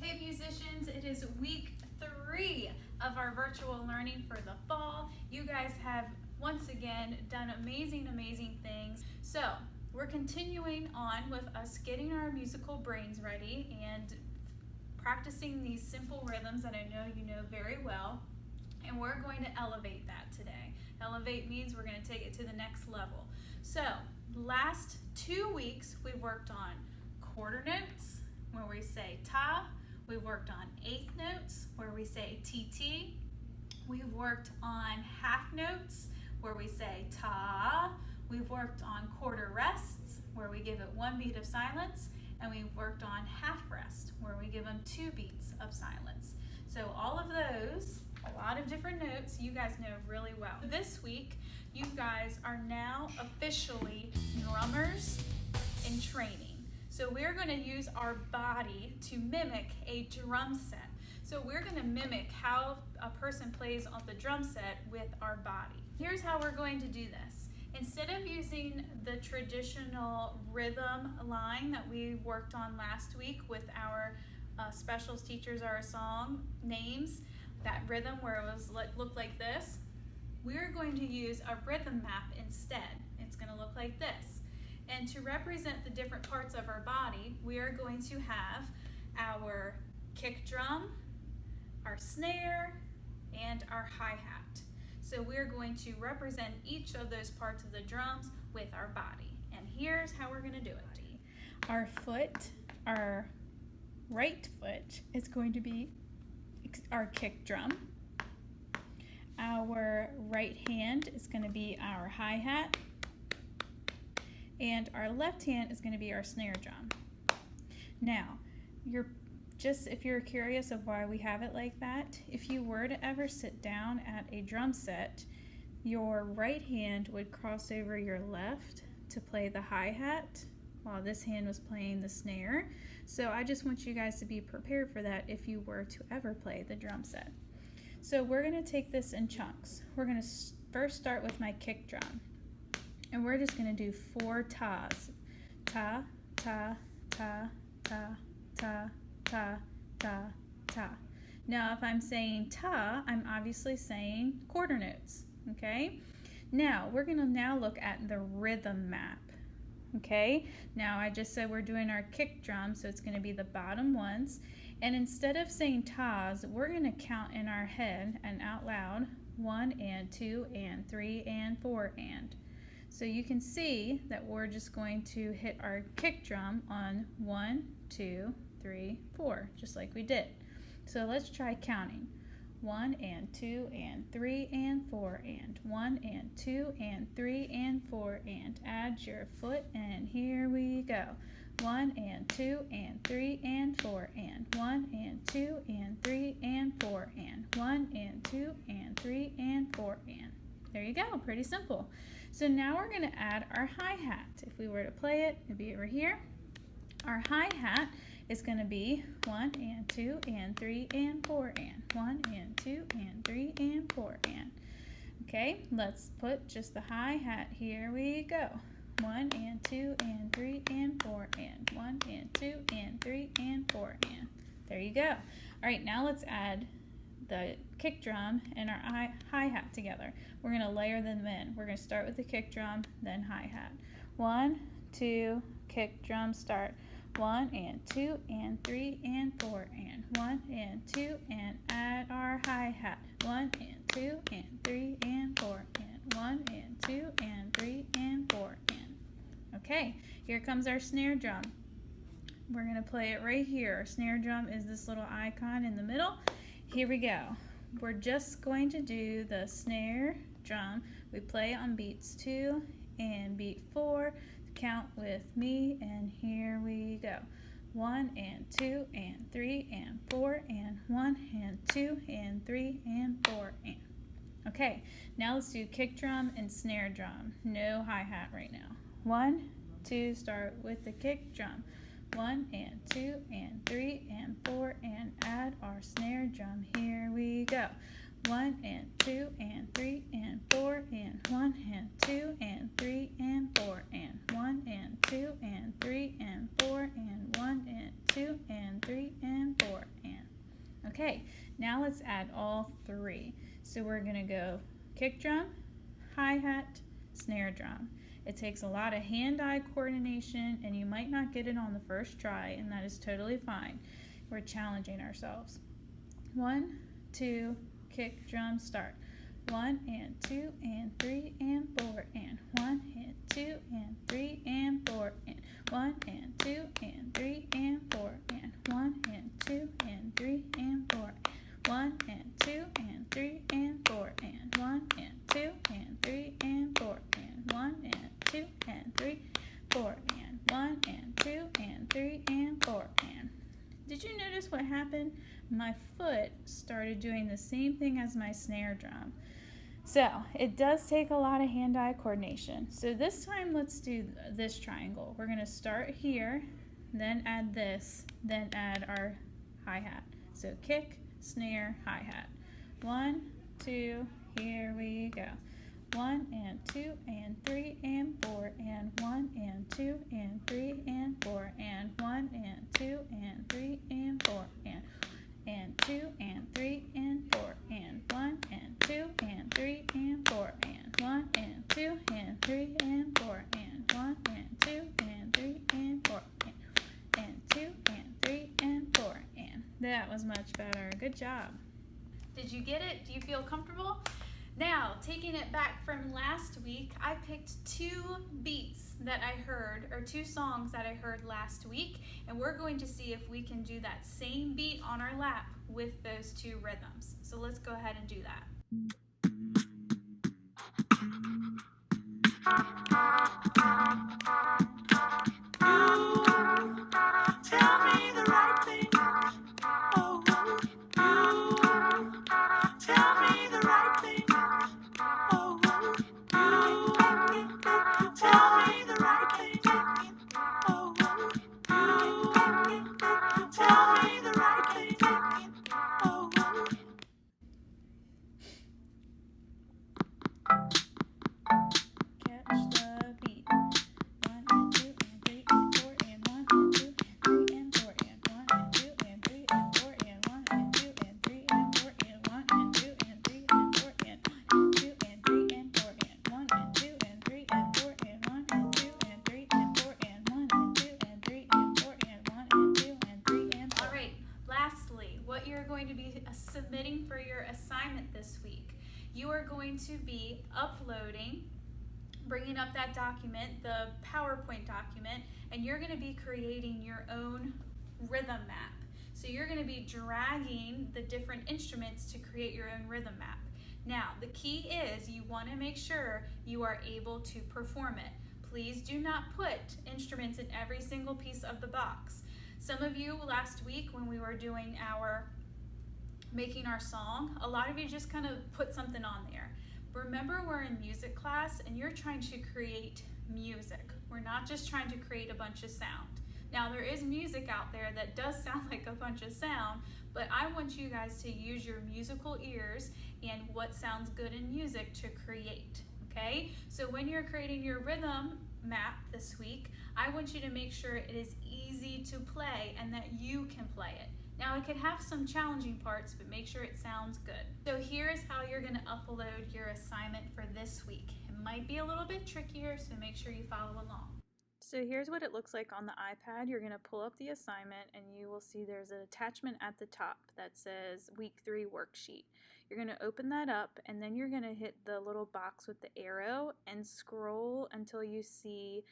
Hey musicians, it is week 3 of our virtual learning for the fall. You guys have once again done amazing things. So we're continuing on with us getting our musical brains ready and practicing these simple rhythms that I know you know very well. And we're going to elevate that today. Elevate means we're going to take it to the next level. So last 2 weeks we've worked on quarter notes where we say ta. We've worked on eighth notes where we say TT. We've worked on half notes where we say ta. We've worked on quarter rests where we give it 1 beat of silence. And we've worked on half rest where we give them 2 beats of silence. So all of those, a lot of different notes you guys know really well. This week, you guys are now officially drummers in training. So we're going to use our body to mimic a drum set. So we're going to mimic how a person plays on the drum set with our body. Here's how we're going to do this. Instead of using the traditional rhythm line that we worked on last week with our specials teachers our song names, that rhythm where it was looked like this, we're going to use a rhythm map instead. It's going to look like this. And to represent the different parts of our body, we are going to have our kick drum, our snare, and our hi-hat. So we're going to represent each of those parts of the drums with our body. And here's how we're going to do it. Our foot, our right foot, is going to be our kick drum. Our right hand is going to be our hi-hat. And our left hand is going to be our snare drum. Now, if you're curious of why we have it like that, if you were to ever sit down at a drum set, your right hand would cross over your left to play the hi-hat while this hand was playing the snare. So I just want you guys to be prepared for that if you were to ever play the drum set. So we're going to take this in chunks. We're going to first start with my kick drum. And we're just going to do 4 tas. Ta, ta, ta, ta, ta, ta, ta, ta. Now, if I'm saying ta, I'm obviously saying quarter notes, okay? Now, we're going to now look at the rhythm map, okay? Now, I just said we're doing our kick drum, so it's going to be the bottom ones. And instead of saying tas, we're going to count in our head and out loud 1 and 2 and 3 and 4 and. So you can see that we're just going to hit our kick drum on 1, 2, 3, 4, just like we did. So let's try counting. 1 and 2 and 3 and 4 and 1 and 2 and 3 and 4 and add your foot and here we go. 1 and 2 and 3 and 4 and 1 and 2 and 3 and 4 and 1 and 2 and 3 and 4 and. There you go, pretty simple. So now we're going to add our hi-hat. If we were to play it, it'd be over here. Our hi-hat is going to be 1 and 2 and 3 and 4 and 1 and 2 and 3 and 4 and. Okay, let's put just the hi-hat. Here we go. 1 and 2 and 3 and 4 and 1 and 2 and 3 and 4 and. There you go. All right, now let's add the kick drum and our hi-hat together. We're going to layer them in. We're going to start with the kick drum, then hi-hat. 1, 2, kick drum, start. 1 and 2 and 3 and 4 and 1 and 2 and add our hi-hat. 1 and 2 and 3 and 4 and 1 and 2 and 3 and 4 and. Okay, here comes our snare drum. We're going to play it right here. Our snare drum is this little icon in the middle. Here we go. We're just going to do the snare drum. We play on beats 2 and beat 4. Count with me and here we go. 1 and 2 and 3 and 4 and 1 and 2 and 3 and 4 and. Okay, now let's do kick drum and snare drum. No hi-hat right now. 1, 2, start with the kick drum. 1 and 2 and 3 and 4 and add our snare drum. Here we go. 1 and 2 and 3 and 4 and 1 and 2 and 3 and 4 and 1 and 2 and 3 and 4 and 1 and 2 and 3 and 4 and. Okay, now let's add all three. So we're gonna go kick drum, hi-hat, snare drum. It takes a lot of hand-eye coordination and you might not get it on the first try, and that is totally fine. We're challenging ourselves. 1, 2, kick drum, start. 1 and 2 and 3 and 4 and 1 and 2 and 3 and 4 and 1 and 2 and 3 and 4 and 1 and 2 and 3 and 4 and 1 and 2 and 3 and 4 and 1 and 2 and 3 and 4 and 1 and 2 and 3 4 and 1 and 2 and 3 and 4 and. Did you notice what happened? My foot started doing the same thing as my snare drum. So it does take a lot of hand-eye coordination. So this time let's do this triangle. We're going to start here, then add this, then add our hi-hat. So kick, snare, hi-hat. 1, 2, here we go. 1 and 2 and 3 and 4 and 1 and 2 and 3 and 4 and 1 and 2 and 3 and 4 and 2 and 3 and 4 and 1 and 2 and 3 and 4 and 1 and 2 and 3 and 4 and 1 and 2 and 3 and 4 and 2 and 3 and 4 and. That was much better. Good job. Did you get it? Do you feel comfortable? Now, taking it back from last week, I picked 2 beats that I heard, or 2 songs that I heard last week, and we're going to see if we can do that same beat on our lap with those 2 rhythms. So let's go ahead and do that. Tell me the right thing. Oh, you tell me the right thing. Oh, you tell me the right thing. Oh, you tell me the right thing. Oh, Catch the beat. 1 and 2 and 3 and 4 and 1 and 2 and 3 and 4 and 1 and 2 and 3 and 4 and 1 and 2 and 3 and 4 and 1 and 2 and 3 and 4 and 2 and 3 and 4 and 1 and 2 and 3 and 4 and 1 and 2 and 3 and 4 and 1 and 2 and 3 and 4 and 1 and 2 and 3 and 4. All right, lastly, what you're going to be submitting for your assignment this week, you are going to be uploading, bringing up that document, the PowerPoint document, and you're going to be creating your own rhythm map. So you're going to be dragging the different instruments to create your own rhythm map. Now, the key is you want to make sure you are able to perform it. Please do not put instruments in every single piece of the box. Some of you last week when we were doing our making our song, a lot of you just kind of put something on there. Remember, we're in music class and you're trying to create music. We're not just trying to create a bunch of sound. Now, there is music out there that does sound like a bunch of sound, but I want you guys to use your musical ears and what sounds good in music to create, okay? So when you're creating your rhythm map this week, I want you to make sure it is easy to play and that you can play it. Now, it could have some challenging parts, but make sure it sounds good. So here's how you're going to upload your assignment for this week. It might be a little bit trickier, so make sure you follow along. So here's what it looks like on the iPad. You're going to pull up the assignment and you will see there's an attachment at the top that says Week 3 Worksheet. You're going to open that up and then you're going to hit the little box with the arrow and scroll until you see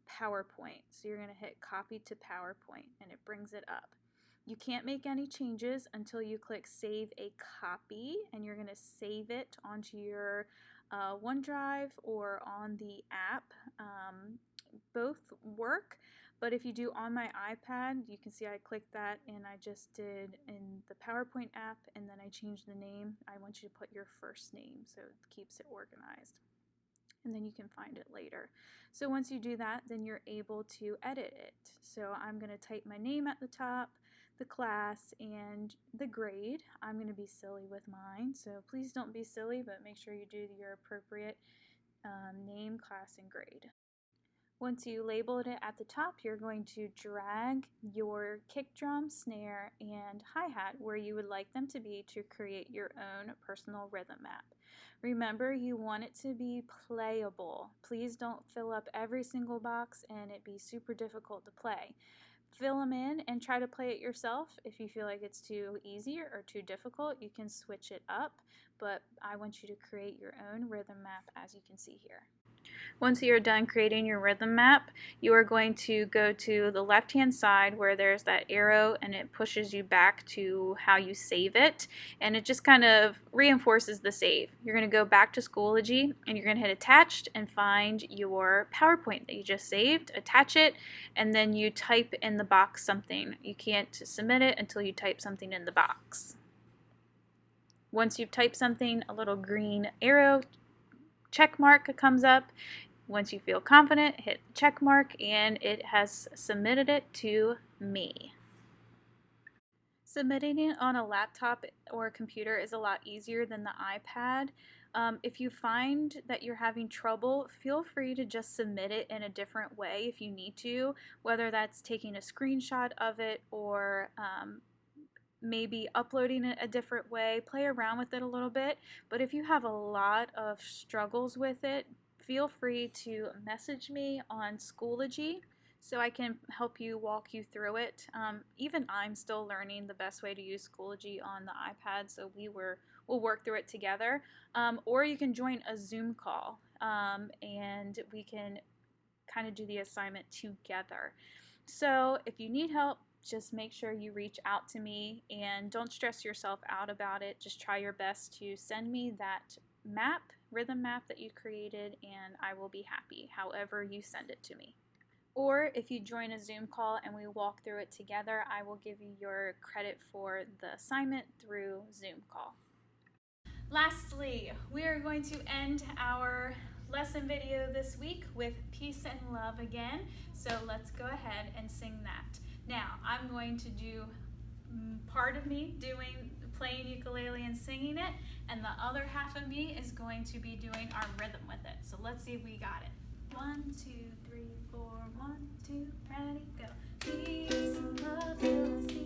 PowerPoint. So you're going to hit Copy to PowerPoint and it brings it up. You can't make any changes until you click Save a Copy, and you're going to save it onto your OneDrive or on the app. Both work, but if you do on my iPad, you can see I clicked that and I just did in the PowerPoint app, and then I changed the name. I want you to put your first name so it keeps it organized, and then you can find it later. So once you do that, then you're able to edit it. So I'm going to type my name at the top, the class, and the grade. I'm going to be silly with mine, so please don't be silly, but make sure you do your appropriate name, class, and grade. Once you labeled it at the top, you're going to drag your kick drum, snare, and hi-hat where you would like them to be to create your own personal rhythm map. Remember, you want it to be playable. Please don't fill up every single box and it be super difficult to play. Fill them in and try to play it yourself. If you feel like it's too easy or too difficult, you can switch it up, but I want you to create your own rhythm map as you can see here. Once you're done creating your rhythm map, you are going to go to the left-hand side where there's that arrow and it pushes you back to how you save it, and it just kind of reinforces the save. You're going to go back to Schoology and you're going to hit attached and find your PowerPoint that you just saved, attach it, and then you type in the box something. You can't submit it until you type something in the box. Once you've typed something, a little green arrow check mark comes up. Once you feel confident, hit check mark and it has submitted it to me. Submitting it on a laptop or a computer is a lot easier than the iPad. If you find that you're having trouble, feel free to just submit it in a different way if you need to, whether that's taking a screenshot of it or maybe uploading it a different way. Play around with it a little bit, but if you have a lot of struggles with it, feel free to message me on Schoology so I can help you, walk you through it. Even I'm still learning the best way to use Schoology on the iPad, so we'll work through it together. Or you can join a Zoom call and we can kind of do the assignment together. So if you need help, just make sure you reach out to me and don't stress yourself out about it. Just try your best to send me that map, rhythm map that you created, and I will be happy however you send it to me. Or if you join a Zoom call and we walk through it together, I will give you your credit for the assignment through Zoom call. Lastly, we are going to end our lesson video this week with Peace and Love again. So let's go ahead and sing that. Now, I'm going to do part of me playing ukulele and singing it, and the other half of me is going to be doing our rhythm with it. So let's see if we got it. 1, 2, 3, 4, 1, 2, ready, go. Peace and love, you'll see.